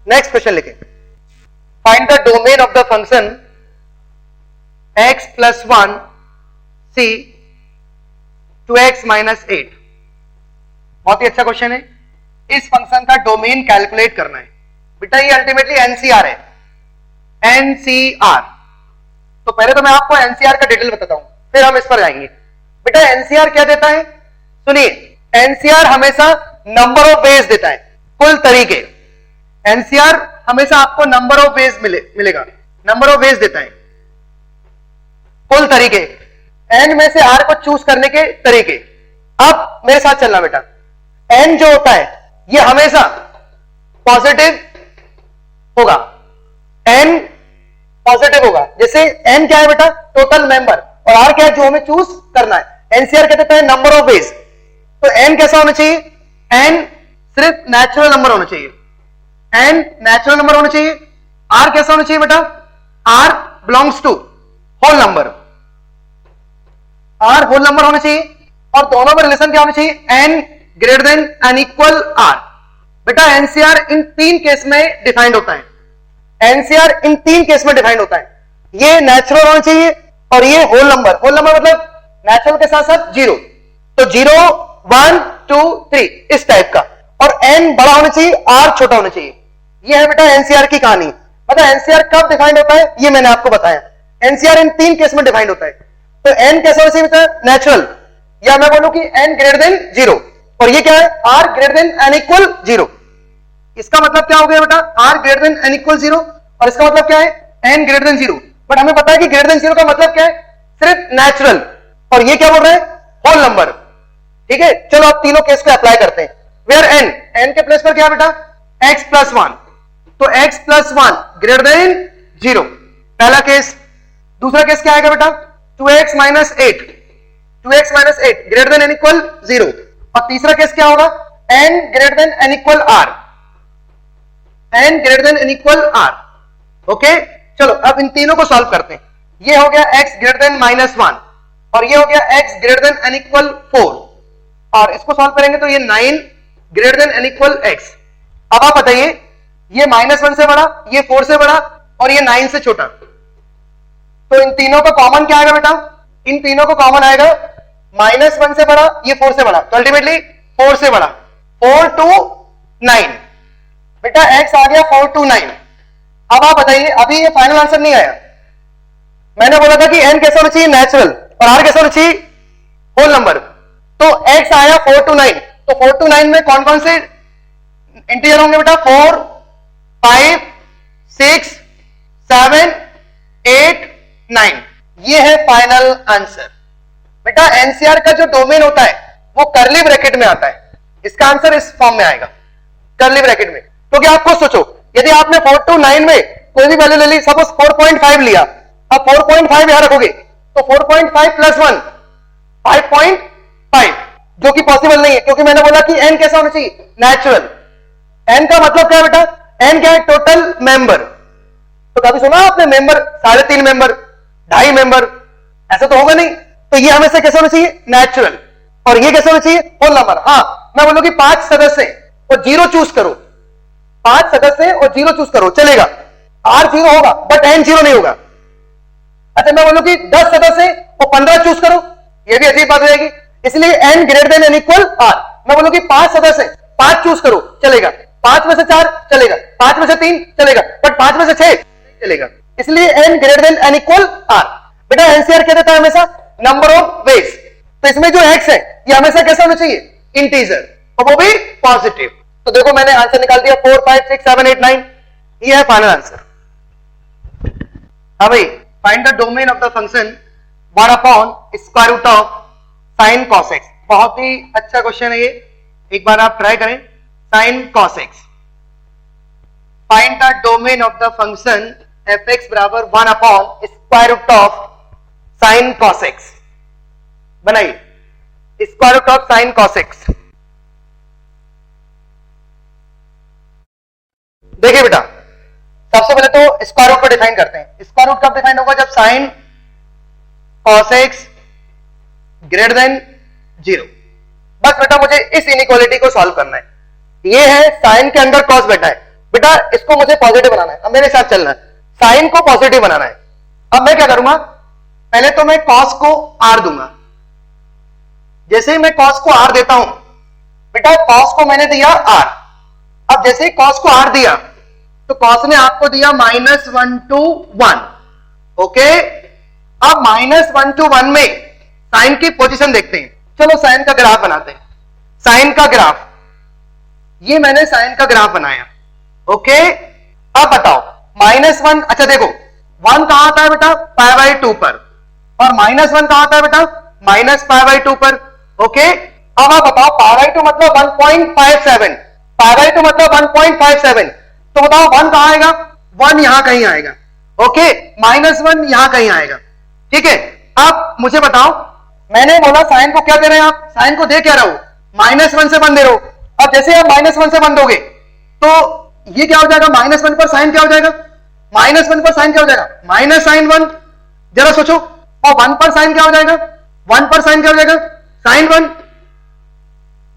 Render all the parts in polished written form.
Next question लिखें, find the domain of the function x plus 1 c 2x minus 8। बहुत ही अच्छा question है। इस फंक्शन का डोमेन कैलकुलेट करना है बेटा। ये अल्टीमेटली एनसीआर है, एनसीआर। तो पहले तो मैं आपको एनसीआर का डिटेल बताता हूं, फिर हम इस पर जाएंगे। बेटा एनसीआर क्या देता है? सुनिए, एनसीआर हमेशा नंबर ऑफ वेज देता है, कुल तरीके। एनसीआर हमेशा आपको नंबर ऑफ वेज मिलेगा, नंबर ऑफ वेज देता है, कुल तरीके, एन में से आर को चूज करने के तरीके। अब मेरे साथ चलना बेटा, एन जो होता है ये हमेशा पॉजिटिव होगा, एन पॉजिटिव होगा। जैसे एन क्या है बेटा? टोटल मेंबर, और आर क्या है? जो हमें चूज करना है। एनसीआर क्या देता है? Number of ways. तो एन कैसा होना चाहिए? एन सिर्फ नेचुरल नंबर होना चाहिए, एन नेचुरल नंबर होना चाहिए। आर कैसा होना चाहिए बेटा? R belongs to whole number, R whole number होना चाहिए। और दोनों में रिलेशन क्या होना चाहिए? N greater than and equal R. बेटा एनसीआर इन तीन केस में डिफाइंड होता है, एनसीआर इन तीन केस में डिफाइंड होता है। ये नेचुरल होना चाहिए और ये होल नंबर। होल नंबर मतलब नेचुरल के साथ साथ जीरो, तो 0 1 2 3 इस टाइप का। और एन बड़ा होना चाहिए, आर छोटा होना चाहिए। ये है बेटा एनसीआर की कहानी। मतलब एनसीआर कब डिफाइंड होता है ये मैंने आपको बताया। एनसीआर इन तीन केस में डिफाइंड होता है। तो एन कैसा होना चाहिए बेटा? नेचुरल, या मैं बोलूं कि एन ग्रेटर देन 0, और ये क्या है? R greater than and equal 0। इसका मतलब क्या हो गया बेटा? R greater than and equal 0, और इसका मतलब क्या है? N greater then 0। बट हमें पता है कि ग्रेटर देन 0 का मतलब क्या है? सिर्फ नेचुरल, और ये क्या बोल रहे हैं? Whole number. ठीक है, चलो आप तीनों केस को अप्लाई करते हैं। वेयर एन, एन के प्लेस पर क्या बेटा? x प्लस 1, तो x प्लस 1 ग्रेटर देन 0, पहला केस। दूसरा केस क्या आएगा बेटा? 2x minus 8, 2x minus 8 greater than and equal 0। और तीसरा केस क्या होगा? n greater than and equal r, n greater than and equal r। Okay, चलो अब इन तीनों को सॉल्व करते हैं। ये हो गया x ग्रेटर देन माइनस 1, और ये हो गया x greater than and equal 4, और इसको सॉल्व करेंगे तो ये 9 greater than and equal x। अब आप बताइए, ये -1 से बड़ा, ये 4 से बड़ा, और ये 9 से छोटा, तो इन तीनों का कॉमन क्या आएगा बेटा? इन तीनों को कॉमन आएगा -1 से बड़ा, ये 4 से बड़ा, तो अल्टीमेटली 4 से बड़ा। 4 to 9 बेटा, x आ गया 4 to 9। अब आप बताइए, अभी ये फाइनल आंसर नहीं आया। मैंने बोला था कि n कैसा होना चाहिए? नेचुरल, और r कैसा होना चाहिए? Whole number. तो x आया 4 to 9, तो 4 to 9 में कौन कौन से इंटीजर होंगे बेटा? 4 5 6 7 8 9। ये है फाइनल आंसर। बेटा एनसीआर का जो डोमेन होता है वो कर्ली ब्रैकेट में आता है। इसका आंसर इस फॉर्म में आएगा, कर्ली ब्रैकेट में। क्योंकि आप खुद सोचो, यदि आपने 4 to 9 में कोई भी वैल्यू ले ली, सपोज 4.5 लिया, अब 4.5 यहां रखोगे तो 4.5 प्लस 1 5.5, जो कि पॉसिबल नहीं है, क्योंकि मैंने बोला कि n कैसा होना चाहिए? नेचुरल। n का मतलब क्या है बेटा? n क्या है? Total member. तो कभी सुना आपने मेंबर 3.5 मेंबर, 2.5 मेंबर? ऐसा तो होगा नहीं। तो ये हमेशा कैसा होना चाहिए? नेचुरल। और ये कैसा होना चाहिए? Whole number. हाँ, मैं बोलूं कि 5 सदस्य और 0 चूज करो, 5 सदस्य और 0 चूज करो, चलेगा। r 0 होगा बट n 0 नहीं होगा। अच्छा, मैं बोलूं कि 10 सदस्य और 15 चूज करो, ये भी अजीब बात हो जाएगी। इसलिए n greater than and equal r। मैं बोलूं कि 5 सदस्य 5 चूज करो, चलेगा। 5 में से 4 चलेगा, 5 में से 3 चलेगा, बट 5 में से 6 चलेगा। इसलिए n greater than and equal r। बेटा एनसीआर क्या देता है? हमेशा नंबर ऑफ वेज। तो इसमें जो x है ये हमेशा कैसा होना चाहिए? इंटीजर, और वो भी पॉजिटिव। तो देखो मैंने आंसर निकाल दिया, 4 5 6 7 8 9। ये है फाइनल आंसर। हाँ भाई, find the domain of the function 1 upon square root of sine cos x. बहुत ही अच्छा क्वेश्चन है ये, एक बार आप ट्राई करें। Sine cos x, find the domain of the function f x बराबर 1 upon square root of sine cos x. बनाइए, square root of sine cos x. देखिए बेटा, सबसे पहले तो स्क्वायर रूट को डिफाइन करते हैं। स्क्वायर रूट कब डिफाइन होगा? जब sign cos x greater than 0। बस बेटा मुझे इस इनइक्वालिटी को सॉल्व करना है। ये है साइन के अंदर कॉस बैठा है, बेटा इसको मुझे पॉजिटिव बनाना है, अब मेरे साथ चलना है, साइन को पॉजिटिव बनाना है। अब मैं क्या करूंगा, पहले तो मैं कॉस को आर दूंगा। जैसे ही मैं कॉस को आर देता हूं, बेटा कॉस को मैंने दिया आर, अब जैसे ही कॉस को आर दिया तो कॉस ने आपको दिया -1 to 1, ओके। अब -1 to 1 में साइन की पोजीशन देखते हैं। चलो साइन का ग्राफ बनाते हैं। साइन का ग्राफ, ये मैंने साइन का ग्राफ बनाया, ओके। अब बताओ -1, अच्छा देखो 1 कहां आता है बेटा, π/2 पर, और -1 कहां आता है बेटा, -π/2 पर, ओके। अब आप बताओ π/2 मतलब 1.57, π/2 मतलब 1.57, तो बताओ 1 कहां आएगा, 1 यहां कहीं आएगा, ओके। -1 यहां कहीं आएगा, ठीक है। अब मुझे बताओ, मैंने बोला साइन को क्या दे रहे हैं आप, साइन को दे क्या रहे हो, -1 से 1 दे रहे हो। अब जैसे आप -1 से 1 दोगे तो ये क्या हो जाएगा, -1 पर साइन क्या हो जाएगा, -1 पर साइन क्या हो जाएगा, -sin1, जरा सोचो। और 1 पर साइन क्या हो जाएगा, 1 पर साइन क्या हो जाएगा, sin1,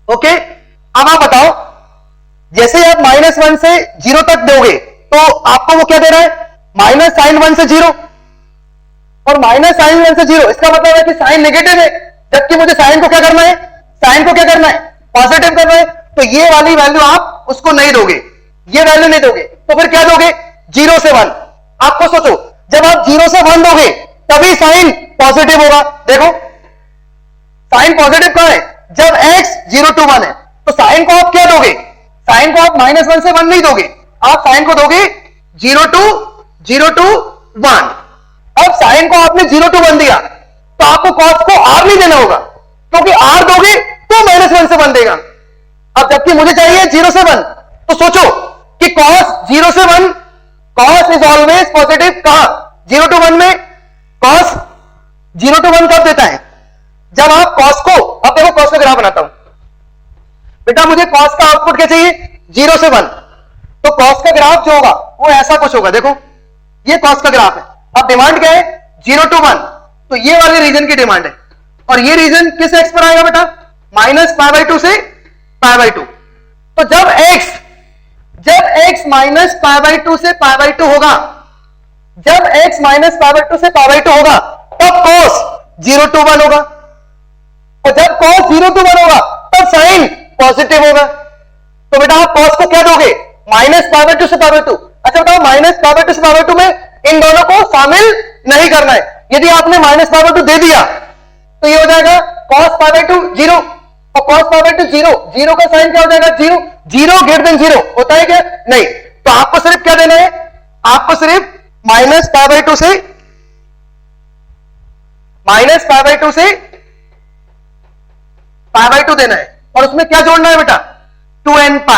ओके। अब आप बताओ, जैसे आप -1 से 0 तक दोगे तो आपको वो क्या दे रहा है, -sin1 से 0, और -sin1 से 0, इसका मतलब है कि साइन नेगेटिव है, जबकि मुझे साइन को क्या करना है, साइन को क्या करना है, पॉजिटिव करना है। तो ये वाली वैल्यू आप उसको नहीं दोगे, ये वैल्यू नहीं दोगे, तो फिर क्या दोगे, 0 से 1। आपको सोचो, जब आप 0 से 1 दोगे तभी साइन पॉजिटिव होगा। देखो साइन पॉजिटिव कहां है, जब x 0 to 1 है, तो साइन को आप क्या दोगे, साइन को आप -1 से 1 नहीं दोगे, आप साइन को दोगे 0 to 1। अब साइन को आपने 0 to 1 दिया तो आपको कॉस को r नहीं देना होगा, क्योंकि r दोगे तो -1 से 1 देगा। अब जबकि मुझे चाहिए 0 से 1, तो सोचो कि cos 0 से 1, cos इज ऑलवेज पॉजिटिव, कहां 0 to 1 में, cos 0 to 1 कब देता है, जब आप cos को, अब देखो cos का ग्राफ बनाता हूं बेटा, मुझे cos का आउटपुट क्या चाहिए, 0 से 1, तो cos का ग्राफ जो होगा वो ऐसा कुछ होगा। देखो ये cos का ग्राफ है, अब डिमांड क्या है, 0 to 1, तो ये वाले रीजन की डिमांड है, और ये रीजन किस x पर आएगा बेटा, -π/2 से π/2। तो जब x -π/2 से π/2 होगा, जब x -π/2 से π/2 होगा, तब cos 0 to 1 होगा, और जब cos 0 to 1 होगा तब साइन पॉजिटिव होगा। तो बेटा आप cos को क्या दोगे, -π/2 से π/2। अच्छा बताओ, -π/2 से π/2 में इन दोनों को शामिल नहीं करना है। यदि आपने -π/2 दे दिया तो ये हो जाएगा cos π/2 0, और cos π/2 0, 0 का साइन क्या हो जाएगा, 0, 0 > 0 होता है क्या, नहीं। तो आपको सिर्फ क्या देना है, आपको सिर्फ -π/2 से π/2 देना है, और उसमें क्या जोड़ना है बेटा, 2nπ,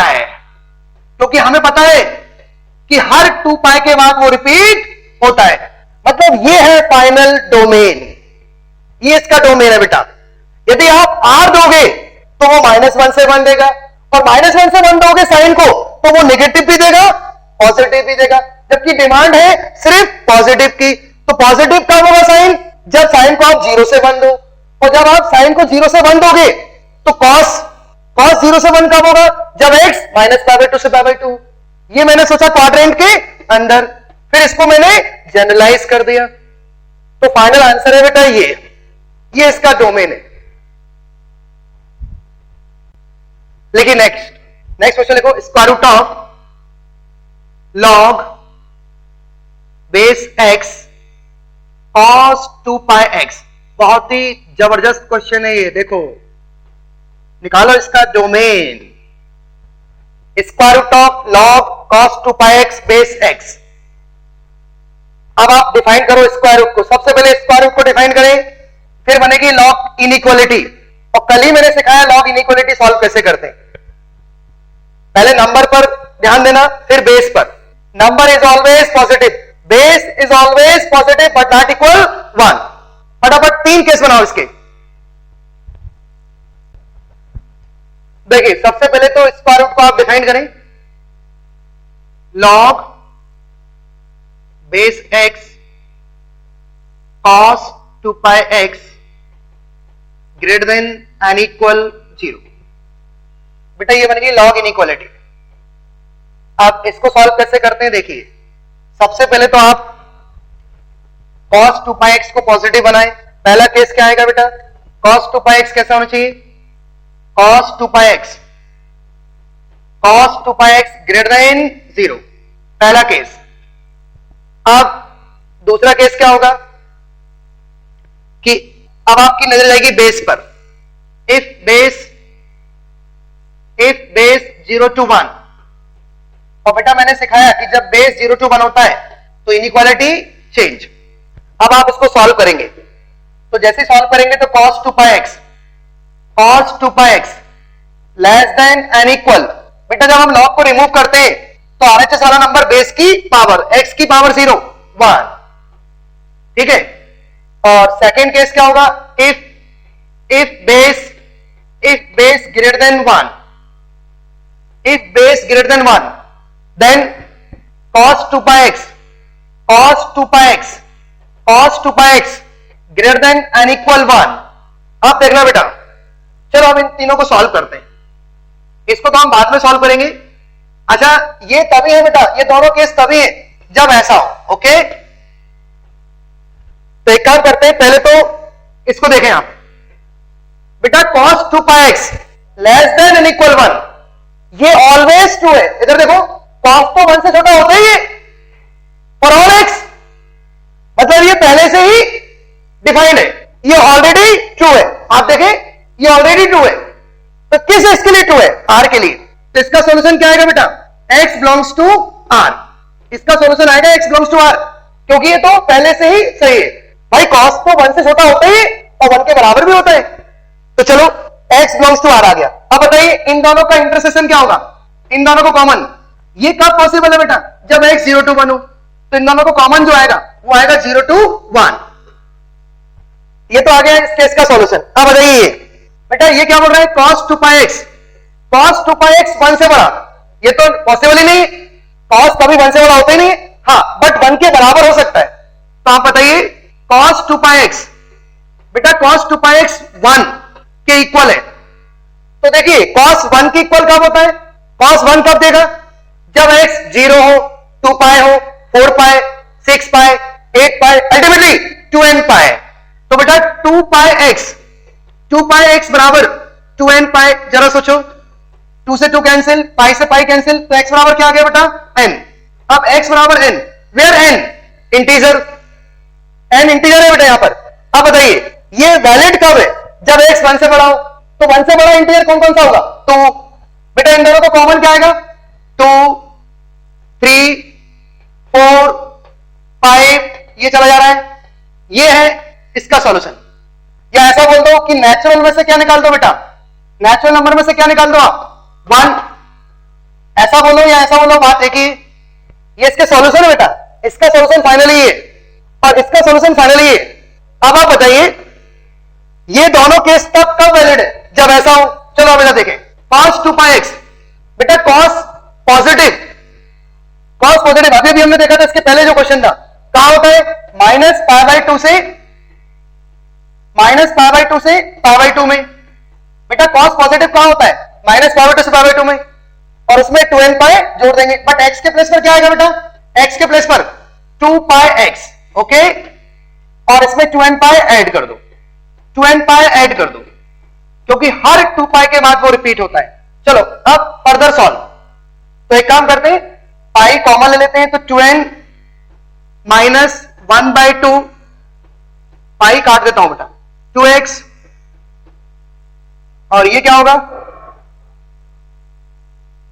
क्योंकि हमें पता है कि हर 2π के बाद वो रिपीट होता है। मतलब ये है फाइनल डोमेन, ये इसका डोमेन है बेटा। यदि आप r दोगे तो वो -1 से 1 देगा, और -1 से 1 दोगे साइन को तो वो नेगेटिव भी देगा पॉजिटिव भी देगा, जबकि डिमांड है सिर्फ पॉजिटिव की। तो पॉजिटिव कब होगा साइन, जब साइन को आप 0 से 1 दो, और जब आप साइन को 0 से 1 दोगे तो cos 0 से 1 कब होगा, जब x -π/2 से π/2। ये मैंने सोचा क्वाड्रेंट के अंदर, फिर इसको मैंने जनरलाइज कर दिया, तो फाइनल आंसर है बेटा ये इसका डोमेन है। लेकिन नेक्स्ट क्वेश्चन देखो, square root of log base x cos 2πx, बहुत ही जबरदस्त क्वेश्चन है ये। देखो निकालो इसका domain, square root of log cos 2πx base x। अब आप डिफाइन करो स्क्वायर रूट को, सबसे पहले स्क्वायर रूट को डिफाइन करें, फिर बनेगी log इनइक्वालिटी। और कल ही मैंने सिखाया log इनइक्वालिटी सॉल्व कैसे करते हैं। पहले नंबर पर ध्यान देना, फिर बेस पर। Number is always positive, base is always positive but not equal 1। फटाफट 3 केस बनाओ इसके। देखिए सबसे पहले तो स्क्वायर रूट को आप डिफाइन करें, log base x cos 2πx greater than and equal 0। बेटा ये बनेगी log इनइक्वालिटी। अब इसको सॉल्व कैसे करते हैं देखिए, सबसे पहले तो आप cos 2 pi x को पॉजिटिव बनाए। पहला केस क्या आएगा बेटा, cos 2 pi x कैसा होना चाहिए, cos 2 pi x greater then 0, पहला केस। अब दूसरा केस क्या होगा कि अब आपकी नजर जाएगी बेस पर, इफ बेस 0 to 1, और बेटा मैंने सिखाया कि जब बेस 0 to 1 होता है तो इनइक्वालिटी चेंज। अब आप इसको सॉल्व करेंगे, तो जैसे सॉल्व करेंगे तो cos 2 pi x less than and equal, बेटा जब हम लॉग को रिमूव करते हैं तो RHS वाला नंबर बेस की पावर x की पावर 0 1, ठीक है। और सेकेंड केस क्या होगा, if base greater than 1, then cos 2 pi x greater than and equal 1। आप देखना बेटा, चलो अब इन तीनों को सॉल्व करते हैं, इसको तो हम बाद में सॉल्व करेंगे। अच्छा ये तभी है बेटा, ये दोनों केस तभी है जब ऐसा हो, ओके। तो एक काम करते हैं, पहले तो इसको देखें आप बेटा, cos 2 pi x less than and equal 1, ये ऑलवेज ट्रू है। इधर देखो, cos तो 1 से छोटा होता ही है फॉर ऑल x, मतलब ये पहले से ही डिफाइंड है, ये ऑलरेडी ट्रू है। आप देखें ये ऑलरेडी ट्रू है, तो किस x के लिए ट्रू है, r के लिए। तो इसका सॉल्यूशन क्या आएगा बेटा, x बिलोंग्स टू r, इसका सॉल्यूशन आएगा x बिलोंग्स टू r, क्योंकि ये तो पहले से ही सही है भाई। cos तो 1 से छोटा होता ही और 1 के बराबर भी होता है, तो चलो x बिलोंग्स टू r आ गया। अब बताइए इन दोनों का इंटरसेक्शन क्या होगा, इन दोनों को कॉमन, ये कब पॉसिबल है बेटा, जब x 0 to 1 हो, तो इन दोनों को कॉमन जो आएगा वो आएगा 0 to 1। ये तो आ गया इस केस का सॉल्यूशन। अब बताइए बेटा ये क्या बोल रहा है, cos 2 pi x 1 से बड़ा, ये तो पॉसिबल ही नहीं, cos कभी 1 से बड़ा होता ही नहीं, हाँ बट 1 के बराबर हो सकता है। तो आप बताइए cos 2 pi x, बेटा cos 2 pi x 1 के इक्वल है, तो देखिए cos 1 के इक्वल कब होता है, cos 1 कब देगा, जब x 0 हो, 2 pi हो, 4 pi, 6 pi, 8 pi, ultimately 2n pi। तो बेटा 2 pi x बराबर 2n pi, जरा सोचो, 2 से 2 कैंसिल, पाई से पाई कैंसिल, तो x बराबर क्या आ गया बेटा n। अब x बराबर n, where n integer, n integer है बेटा यहां पर। अब बताइए ये वैलिड कब है, जब x 1 से बड़ा हो, तो 1 से बड़ा इंटीजर कौन कौन सा होगा, तो बेटा इन दोनों को कॉमन क्या आएगा, 2 3 4 5, ये चला जा रहा है, ये है इसका सॉल्यूशन। या ऐसा बोल दो कि नेचुरल में से क्या निकाल दो बेटा, नेचुरल नंबर में से क्या निकाल दो आप, 1, ऐसा बोलो या ऐसा बोलो, बात एक ही। ये इसके सॉल्यूशन है बेटा, इसका सॉल्यूशन फाइनली ये और इसका सॉल्यूशन फाइनली ये। अब आप बताइए ये दोनों केस तब कब वैलिड है, जब ऐसा हो। चलो बेटा देखें, cos 2 pi x, बेटा cos पॉजिटिव अभी भी हमने देखा था, इसके पहले जो क्वेश्चन था कहां होता है, माइनस π/2 से π/2 में। बेटा cos पॉजिटिव कहां होता है, माइनस π/2 से π/2 में, और उसमें 2n pi जोड़ देंगे, बट x के प्लेस पर क्या आएगा बेटा, x के प्लेस पर 2 pi x, ओके, और इसमें 2n pi ऐड कर दो, 2n pi ऐड कर दो, क्योंकि हर 2 pi के बाद वो रिपीट होता है। चलो अब फर्दर सॉल्व, तो एक काम करते हैं, पाई कॉमन ले लेते हैं, तो 2n माइनस 1/2, पाई काट देता हूं बेटा, 2x, और ये क्या होगा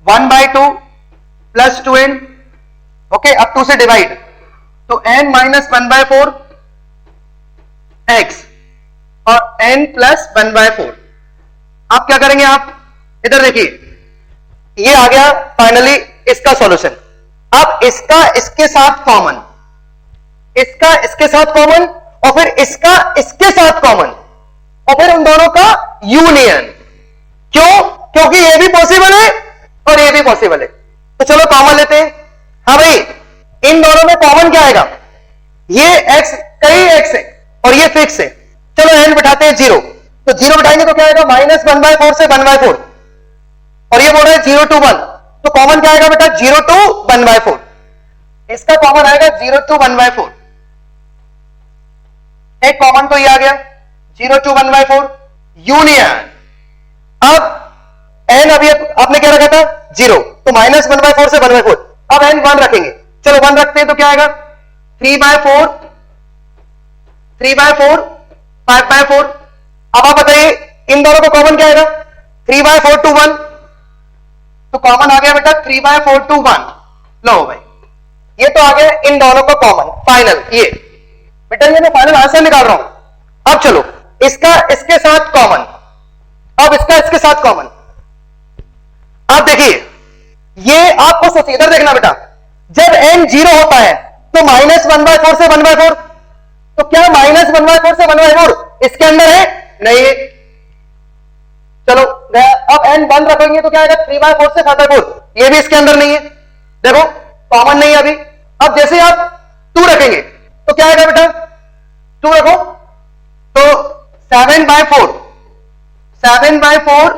1/2 प्लस 2n, ओके। अब 2 से डिवाइड, तो n माइनस 1/4 x और n प्लस 1/4। आप क्या करेंगे, आप इधर देखिए, ये आ गया फाइनली इसका सॉल्यूशन। अब इसका इसके साथ कॉमन, इसका इसके साथ कॉमन, और फिर इसका इसके साथ कॉमन, और फिर उन दोनों का यूनियन। क्यों, क्योंकि ये भी पॉसिबल है और ये भी पॉसिबल है। तो चलो कॉमन लेते हैं। हाँ भाई, इन दोनों में कॉमन क्या आएगा, ये x कई x है और ये फिक्स है। चलो n बिठाते हैं 0, तो 0 बिठाएंगे तो क्या आएगा, माइनस 1/4 से 1/4, और ये बोल रहा है 0 to 1, तो कॉमन क्या आएगा बेटा 0 to 1/4, इसका कॉमन आएगा 0 to 1/4, एक कॉमन तो ये आ गया 0 to 1/4 यूनियन। अब n अभी आपने क्या रखा था 0, तो -1/4 से 1/4, अब n 1 रखेंगे, चलो 1 रखते हैं तो क्या आएगा 3/4, 3/4, 5/4। अब आप बताइए इन दोनों को कॉमन क्या आएगा 3/4 to 1, तो कॉमन आ गया बेटा 3/4 to 1। लो भाई ये तो आ गया इन दोनों का कॉमन फाइनल, ये बेटा ये मैं फाइनल आंसर निकाल रहा हूं। अब चलो इसका इसके साथ कॉमन, अब इसका इसके साथ कॉमन। आप देखिए ये आपको सोचिए इधर देखना बेटा, जब n 0 होता है तो -1/4 से 1/4, तो क्या -1/4 से 1/4 इसके अंदर है? नहीं। चलो अब n 1 रखेंगे तो क्या आएगा 3/4 से 5/4, ये भी इसके अंदर नहीं है, देखो कॉमन नहीं है अभी। अब जैसे आप 2 रखेंगे तो क्या आएगा बेटा 2 रखो तो 7/4, 7/4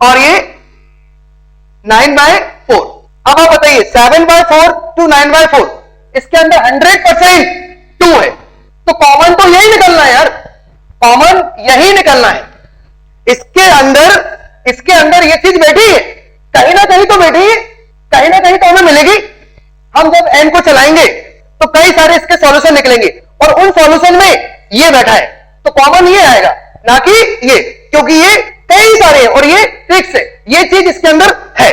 और ये 9/4। अब आप बताइए 7/4 to 9/4 इसके अंदर 100% 2 है, तो कॉमन तो यही निकलना है यार, कॉमन यही निकलना है। इसके अंदर ये चीज बैठी है, कहीं ना कहीं तो बैठी है, कहीं ना कहीं तो हमें मिलेगी। हम जब n को चलाएंगे तो कई सारे इसके सॉल्यूशन निकलेंगे और उन सॉल्यूशन में ये बैठा है, तो कॉमन ये आएगा ना कि ये, क्योंकि ये कई सारे हैं और ये फिक्स है, ये चीज इसके अंदर है।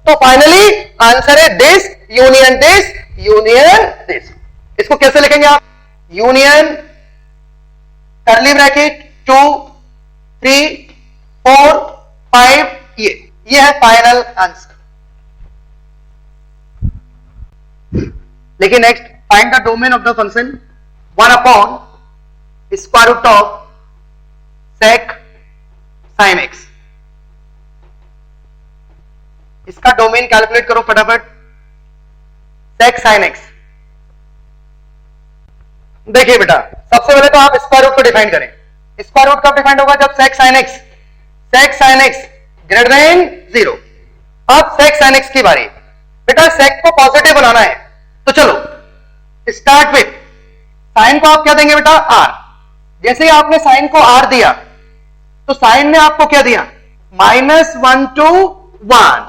तो फाइनली आंसर है this union this union this. इसको कैसे लिखेंगे आप? यूनियन कर्ली ब्रैकेट 2 3 4 5, ये है फाइनल आंसर। लेकिन next find the domain of the function 1/√of sec sin x। इसका डोमेन कैलकुलेट करो फटाफट, sec sin x। देखिए बेटा सबसे पहले तो आप स्क्वायर रूट को डिफाइन करें। स्क्वायर रूट कब डिफाइन होगा? जब sec sin x greater then 0। अब sec sin x की बारी, बेटा sec को पॉजिटिव बनाना है, तो चलो स्टार्ट विथ साइन को आप क्या देंगे बेटा r। जैसे ही आपने साइन को r दिया तो साइन ने आपको क्या दिया -1 to 1।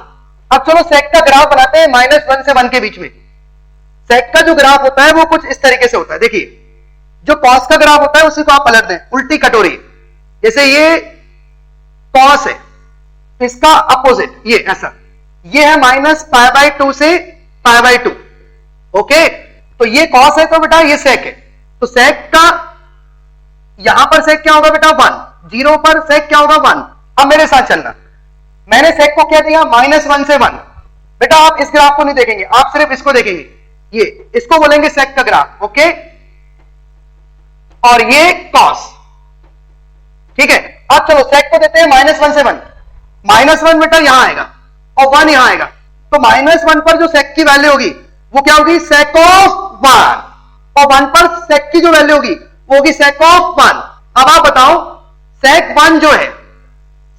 अब चलो sec का ग्राफ बनाते हैं -1 से 1 के बीच में। sec का जो ग्राफ होता है वो कुछ इस तरीके से होता है, देखिए जो cos का ग्राफ होता है उसी को आप पलट दें उल्टी कटोरी, जैसे ये cos है इसका अपोजिट ये ऐसा, ये है -π/2 से π/2। ओके, तो ये cos है तो बेटा ये sec है, तो sec का यहां पर sec क्या होगा बेटा 1, 0 पर sec क्या होगा 1। अब मेरे साथ चलना, मैंने sec को क्या दिया -1 से 1। बेटा आप इस ग्राफ को नहीं देखेंगे, आप सिर्फ इसको देखेंगे, ये इसको बोलेंगे sec का ग्राफ। ओके, और ये cos, ठीक है। अब चलो sec को देते हैं -1 से 1, -1 बेटा यहां आएगा और 1 यहां आएगा, तो -1 पर जो sec की वैल्यू होगी वो क्या होगी sec ऑफ 1, और 1 पर sec की जो वैल्यू होगी वो होगी sec ऑफ 1। अब आप बताओ sec 1 जो है,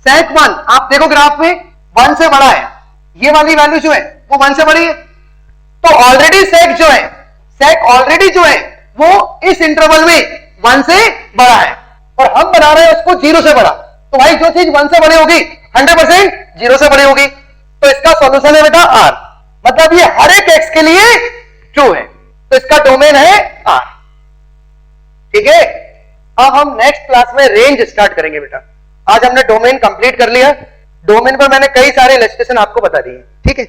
sec 1 आप देखो ग्राफ में 1 से बड़ा है, ये वाली वैल्यू जो है वो 1 से बड़ी है, तो ऑलरेडी sec जो है, sec ऑलरेडी जो है वो इस इंटरवल में 1 से बड़ा है, और हम बना रहे हैं उसको 0 से बड़ा, तो भाई जो चीज 1 से बड़ी होगी 100% 0 से बड़ी होगी, तो इसका सॉल्यूशन है बेटा r, मतलब ये हर एक x के लिए ट्रू है, तो इसका डोमेन है r। ठीक है, अब हम नेक्स्ट क्लास में रेंज स्टार्ट करेंगे बेटा। आज हमने डोमेन कंप्लीट कर लिया, डोमेन पर मैंने कई सारे इलस्ट्रेशन आपको बता दिए। ठीक है।